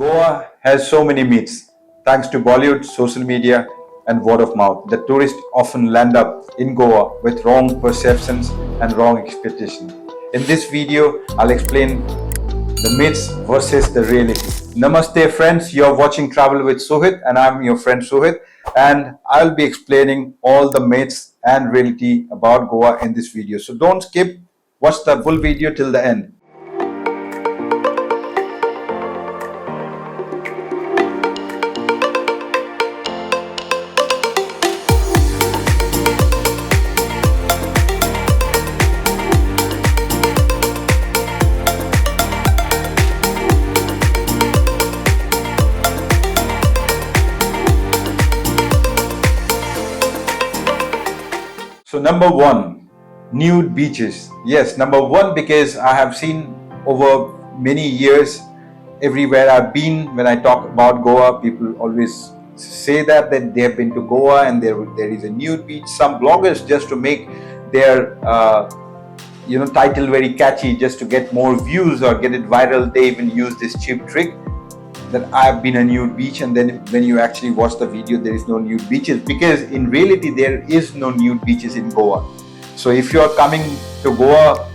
Goa has so many myths. Thanks to Bollywood, social media, and word of mouth, the tourists often land up in Goa with wrong perceptions and wrong expectations. In this video, I'll explain the myths versus the reality. Namaste, friends. You're watching Travel with Suhit, and I'm your friend Suhit. And I'll be explaining all the myths and reality about Goa in this video. So don't skip, watch the full video till the end. So number one, nude beaches. Yes, number one, because I have seen over many years everywhere I've been, when I talk about Goa, people always say that they have been to Goa and there is a nude beach. Some bloggers, just to make their title very catchy, just to get more views or get it viral, they even use this cheap trick that I've been a nude beach, and then when you actually watch the video, there is no nude beaches, because in reality there is no nude beaches in Goa. So if you are coming to Goa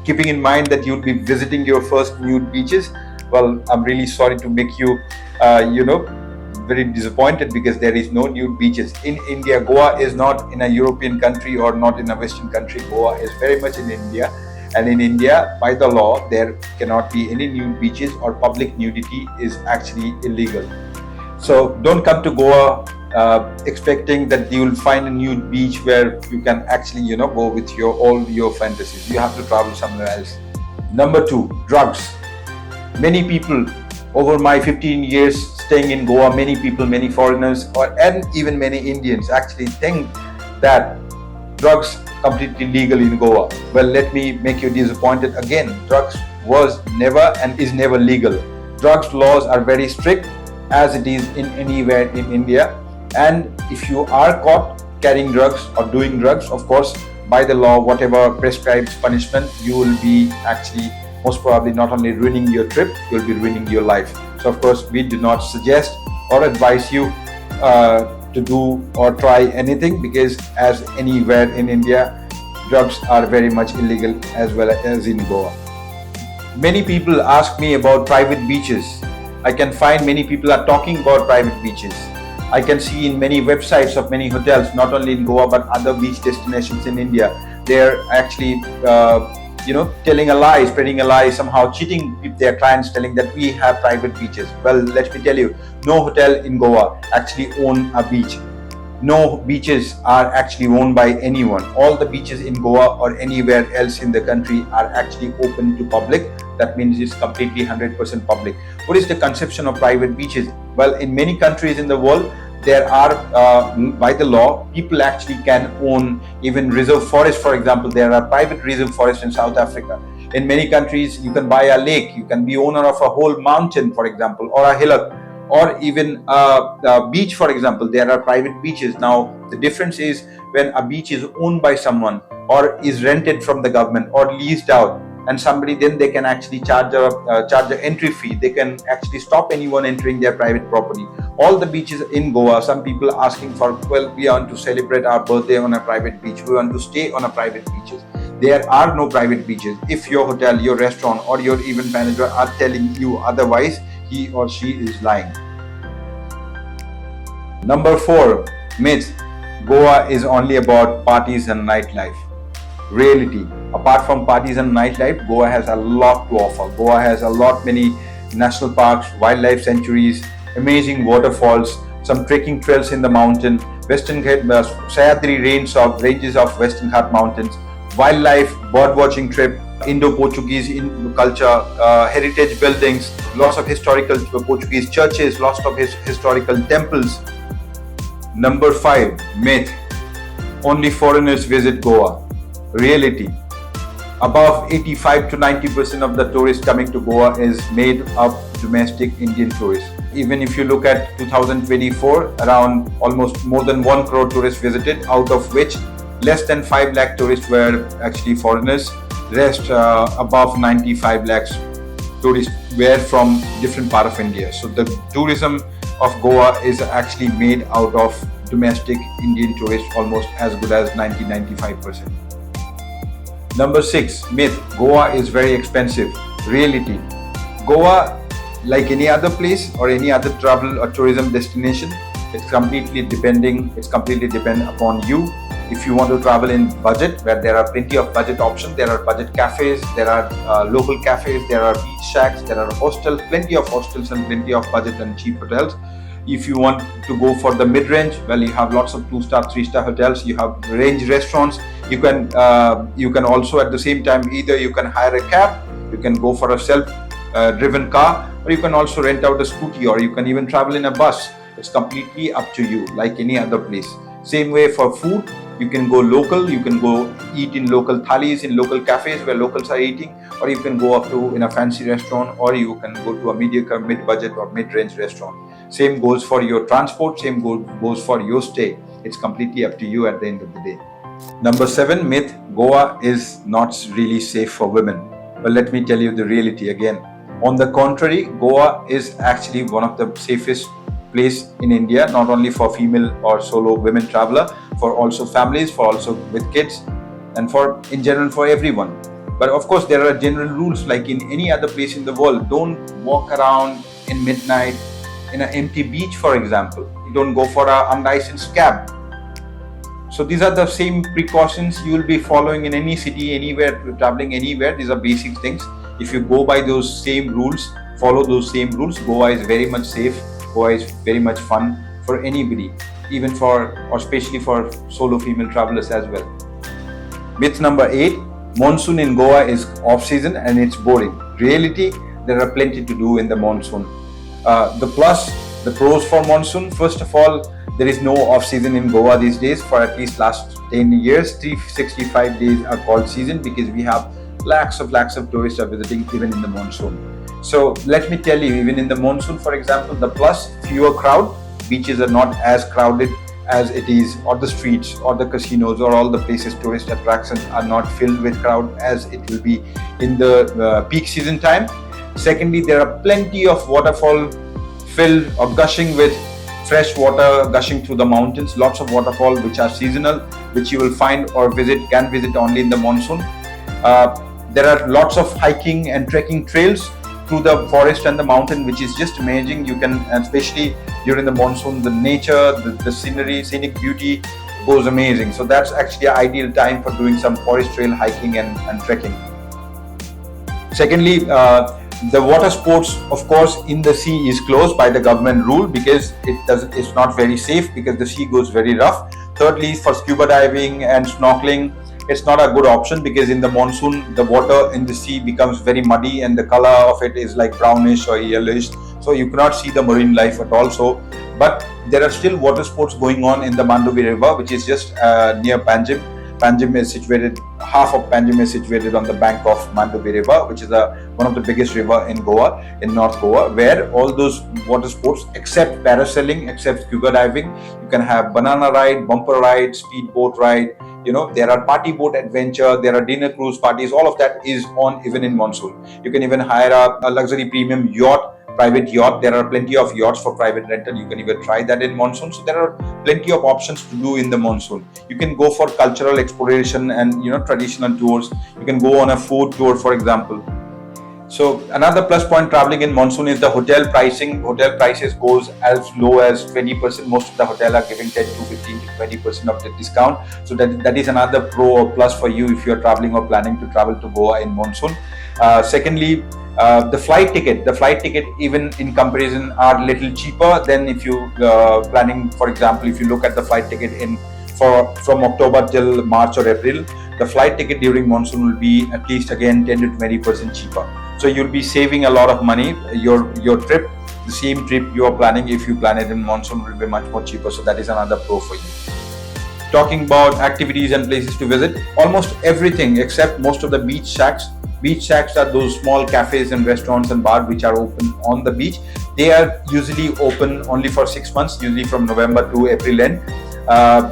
keeping in mind that you'll be visiting your first nude beaches, well, I'm really sorry to make you very disappointed, because there is no nude beaches in India. Goa is not in a European country or not in a Western country. Goa is very much in India. And in India, by the law, there cannot be any nude beaches, or public nudity is actually illegal. So don't come to Goa expecting that you will find a nude beach where you can actually, go with all your fantasies. You have to travel somewhere else. Number two, drugs. Many people, over my 15 years staying in Goa, many people, many foreigners, and even many Indians actually think that drugs completely legal in Goa. Well, let me make you disappointed again. Drugs was never and is never legal. Drugs laws are very strict, as it is in anywhere in India. And if you are caught carrying drugs or doing drugs, of course, by the law, whatever prescribed punishment, you will be actually most probably not only ruining your trip, you'll be ruining your life. So of course, we do not suggest or advise you to do or try anything, because as anywhere in India, drugs are very much illegal as well as in Goa. Many people ask me about private beaches. I can find many people are talking about private beaches. I can see in many websites of many hotels, not only in Goa but other beach destinations in India, they're actually telling a lie, spreading a lie, somehow cheating their clients, telling that we have private beaches. Well, let me tell you, no hotel in Goa actually own a beach. No beaches are actually owned by anyone. All the beaches in Goa or anywhere else in the country are actually open to public. That means it's completely 100% public. What is the conception of private beaches? Well, in many countries in the world, there are, by the law, people actually can own even reserve forests. For example, there are private reserve forests in South Africa. In many countries, you can buy a lake, you can be owner of a whole mountain, for example, or a hillock, or even a beach, for example. There are private beaches. Now, the difference is when a beach is owned by someone or is rented from the government or leased out, and somebody, then they can actually charge a entry fee. They can actually stop anyone entering their private property. All the beaches in Goa, some people are asking for, well, we want to celebrate our birthday on a private beach, we want to stay on a private beaches. There are no private beaches. If your hotel, your restaurant, or your event manager are telling you otherwise, he or she is lying. Number four, myth. Goa is only about parties and nightlife. Reality. Apart from parties and nightlife, Goa has a lot to offer. Goa has many national parks, wildlife sanctuaries, amazing waterfalls, some trekking trails in the mountain, Western Ghat, Sayadri ranges of Western Ghat mountains, wildlife, bird watching trip, Indo-Portuguese culture, heritage buildings, lots of historical Portuguese churches, lots of historical temples. Number five, myth. Only foreigners visit Goa. Reality. Above 85 to 90% of the tourists coming to Goa is made of domestic Indian tourists. Even if you look at 2024, around almost more than 1 crore tourists visited, out of which less than 5 lakh tourists were actually foreigners. Rest above 95 lakhs tourists were from different part of India. So the tourism of Goa is actually made out of domestic Indian tourists, almost as good as 90-95%. Number 6 myth: Goa is very expensive. Reality: Goa, like any other place or any other travel or tourism destination, it's completely depend upon you. If you want to travel in budget, where there are plenty of budget options, there are budget cafes, there are local cafes, there are beach shacks, there are hostels, plenty of hostels and plenty of budget and cheap hotels. If you want to go for the mid-range, well, you have lots of 2-star, 3-star hotels. You have range restaurants. You can also at the same time, either you can hire a cab, you can go for a self-driven car, or you can also rent out a scooty, or you can even travel in a bus. It's completely up to you, like any other place. Same way for food, you can go local, you can go eat in local thalis, in local cafes where locals are eating, or you can go up to in a fancy restaurant, or you can go to a mediocre, mid-budget or mid-range restaurant. Same goes for your transport, same goes for your stay. It's completely up to you at the end of the day. Number 7 myth: Goa is not really safe for women. Well, let me tell you the reality again. On the contrary, Goa is actually one of the safest place in India, not only for female or solo women traveler, for also families, for also with kids, and for in general for everyone. But of course, there are general rules like in any other place in the world. Don't walk around in midnight in an empty beach, for example. You don't go for an unlicensed cab. So these are the same precautions you will be following in any city, anywhere, traveling anywhere. These are basic things. If you go by those same rules, follow those same rules, Goa is very much safe. Goa is very much fun for anybody, even for or especially for solo female travelers as well. Myth number 8: monsoon in Goa is off season and it's boring. Reality: there are plenty to do in the monsoon. The pros for monsoon: first of all, there is no off season in Goa these days. For at least last 10 years, 365 days are called season, because we have lakhs of tourists are visiting even in the monsoon. So let me tell you, even in the monsoon, for example, the plus: fewer crowd. Beaches are not as crowded as it is, or the streets or the casinos or all the places, tourist attractions are not filled with crowd as it will be in the peak season time. Secondly, there are plenty of waterfall filled or gushing with fresh water gushing through the mountains. Lots of waterfall which are seasonal, which you will find or can visit only in the monsoon. There are lots of hiking and trekking trails through the forest and the mountain, which is just amazing. You can, especially during the monsoon, the nature, the scenery, scenic beauty goes amazing. So that's actually an ideal time for doing some forest trail hiking and trekking. Secondly, the water sports, of course, in the sea is closed by the government rule, because it's not very safe, because the sea goes very rough. Thirdly, for scuba diving and snorkeling, it's not a good option, because in the monsoon the water in the sea becomes very muddy and the color of it is like brownish or yellowish, so you cannot see the marine life at all. But there are still water sports going on in the Mandovi River, which is just near Panjim. Half of Panjim is situated on the bank of Mandovi River, which is one of the biggest river in Goa, in North Goa, where all those water sports, except parasailing, except scuba diving, you can have banana ride, bumper ride, speedboat ride. There are party boat adventure, there are dinner cruise parties. All of that is on even in monsoon. You can even hire a luxury premium yacht, private yacht. There are plenty of yachts for private rental. You can even try that in monsoon. So there are plenty of options to do in the monsoon. You can go for cultural exploration and traditional tours. You can go on a food tour, for example. So another plus point traveling in monsoon is the hotel pricing. Hotel prices goes as low as 20%. Most of the hotel are giving 10 to 15 to 20% of the discount. So that is another pro or plus for you if you're traveling or planning to travel to Goa in monsoon. Secondly, the flight ticket even in comparison are little cheaper than if you planning, for example, if you look at the flight ticket from October till March or April, the flight ticket during monsoon will be at least again 10 to 20% cheaper. So you'll be saving a lot of money. Your trip, the same trip you are planning, if you plan it in monsoon, will be much more cheaper. So that is another pro for you. Talking about activities and places to visit, almost everything except most of the beach shacks. Beach shacks are those small cafes and restaurants and bars which are open on the beach. They are usually open only for 6 months, usually from November to April end.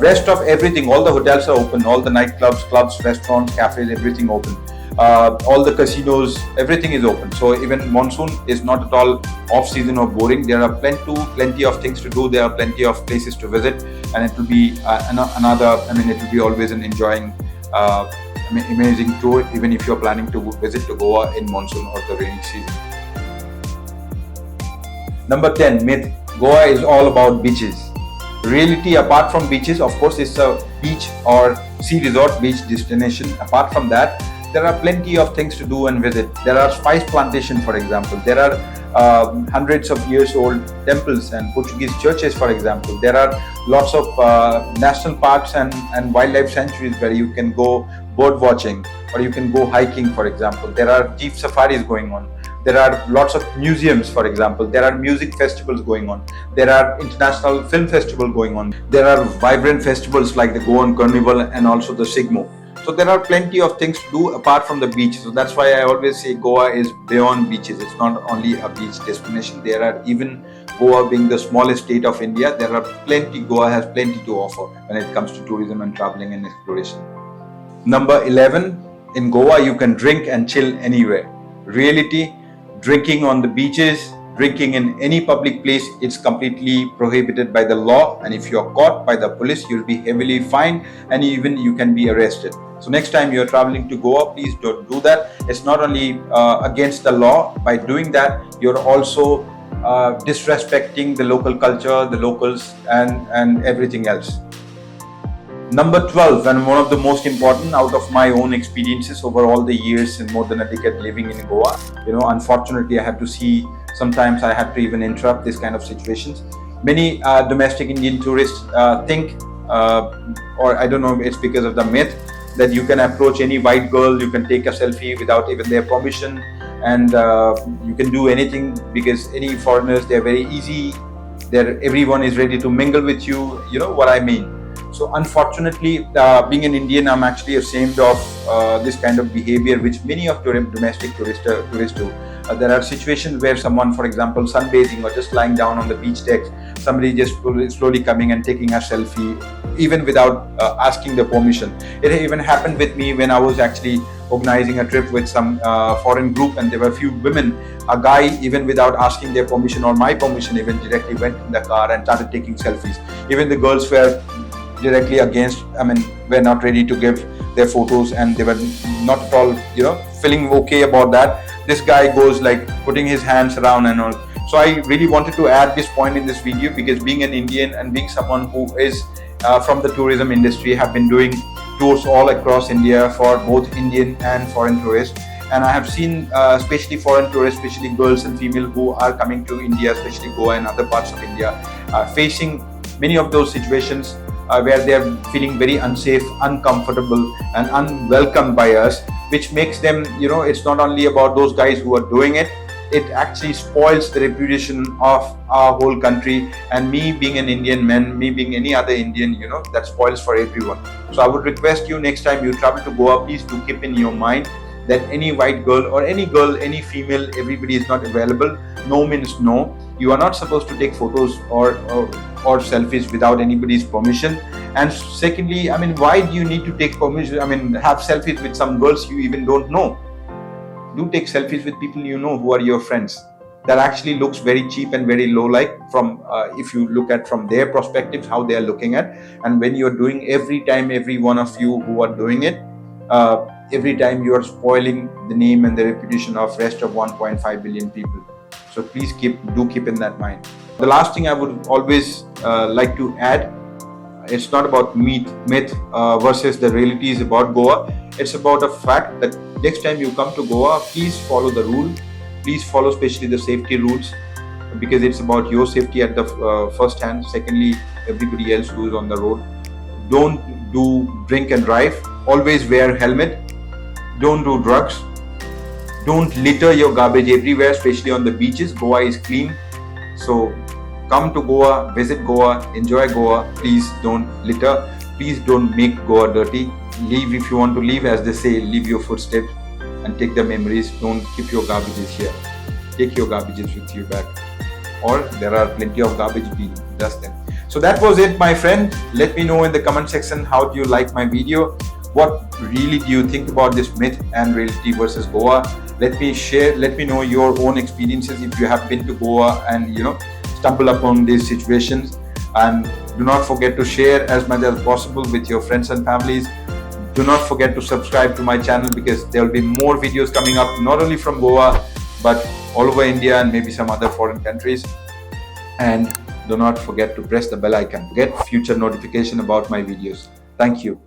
Rest of everything, all the hotels are open, all the nightclubs, clubs, restaurants, cafes, everything open. all the casinos, everything is open. So even monsoon is not at all off season or boring. There are plenty of things to do. There are plenty of places to visit, and it will be another. I mean, it will be always an enjoying, amazing tour, even if you're planning to visit to Goa in monsoon or the rainy season. Number 10 myth: Goa is all about beaches. Reality, apart from beaches, of course, it's a beach or sea resort, beach destination. Apart from that, there are plenty of things to do and visit. There are spice plantations, for example. There are hundreds of years old temples and Portuguese churches, for example. There are lots of national parks and wildlife sanctuaries where you can go bird watching or you can go hiking, for example. There are jeep safaris going on. There are lots of museums, for example. There are music festivals going on. There are international film festival going on. There are vibrant festivals like the Goan Carnival and also the Sigmo. So there are plenty of things to do apart from the beach. So that's why I always say Goa is beyond beaches. It's not only a beach destination. There are, even Goa being the smallest state of India, there are plenty, Goa has plenty to offer when it comes to tourism and traveling and exploration. Number 11, in Goa you can drink and chill anywhere. Reality, drinking on the beaches, drinking in any public place, it's completely prohibited by the law, and if you're caught by the police, you'll be heavily fined and even you can be arrested. So next time you're traveling to Goa, please don't do that. It's not only against the law. By doing that, you're also disrespecting the local culture, the locals, and everything else. Number 12, and one of the most important out of my own experiences over all the years and more than a decade living in Goa, unfortunately I have to see, sometimes I have to even interrupt this kind of situations. Many domestic Indian tourists think, or I don't know, it's because of the myth that you can approach any white girl, you can take a selfie without even their permission, and you can do anything because any foreigners, they're very easy, everyone is ready to mingle with you, you know what I mean. So unfortunately, being an Indian, I'm actually ashamed of this kind of behavior which many of domestic tourists do. There are situations where someone, for example, sunbathing or just lying down on the beach deck, somebody just slowly coming and taking a selfie, even without asking the permission. It even happened with me when I was actually organizing a trip with some foreign group, and there were a few women. A guy, even without asking their permission or my permission, even directly went in the car and started taking selfies. Even the girls were directly against, we're not ready to give their photos, and they were not at all, feeling okay about that. This guy goes like putting his hands around and all. So I really wanted to add this point in this video, because being an Indian and being someone who is from the tourism industry, have been doing tours all across India for both Indian and foreign tourists. And I have seen especially foreign tourists, especially girls and female who are coming to India, especially Goa and other parts of India, facing many of those situations where they are feeling very unsafe, uncomfortable and unwelcome by us, which makes them, it's not only about those guys who are doing it, it actually spoils the reputation of our whole country. And me being an Indian man, me being any other Indian, that spoils for everyone. So I would request you, next time you travel to Goa, please do keep in your mind that any white girl or any girl, any female, everybody is not available. No means no. You are not supposed to take photos or selfies without anybody's permission. And secondly, why do you need to take permission? Have selfies with some girls you even don't know. Do take selfies with people you know who are your friends. That actually looks very cheap and very low, like from if you look at from their perspectives, how they are looking at. And when you're doing, every time, every one of you who are doing it, every time you are spoiling the name and the reputation of rest of 1.5 billion people. So please keep in that mind. The last thing I would always like to add, it's not about myth versus the realities about Goa. It's about a fact that next time you come to Goa, please follow the rule. Please follow especially the safety rules, because it's about your safety at the first hand. Secondly, everybody else who is on the road. Don't do drink and drive. Always wear helmet. Don't do drugs. Don't litter your garbage everywhere, especially on the beaches. Goa is clean. So come to Goa, visit Goa, enjoy Goa. Please don't litter. Please don't make Goa dirty. Leave if you want to leave, as they say, leave your footsteps and take the memories. Don't keep your garbages here. Take your garbages with you back. Or there are plenty of garbage bin, dust them. So that was it, my friend. Let me know in the comment section how do you like my video. what really do you think about this myth and reality versus Goa? Let me know your own experiences if you have been to Goa and stumble upon these situations. And do not forget to share as much as possible with your friends and families. Do not forget to subscribe to my channel, because there will be more videos coming up, not only from Goa but all over India and maybe some other foreign countries. And do not forget to press the bell icon to get future notification about my videos. Thank you.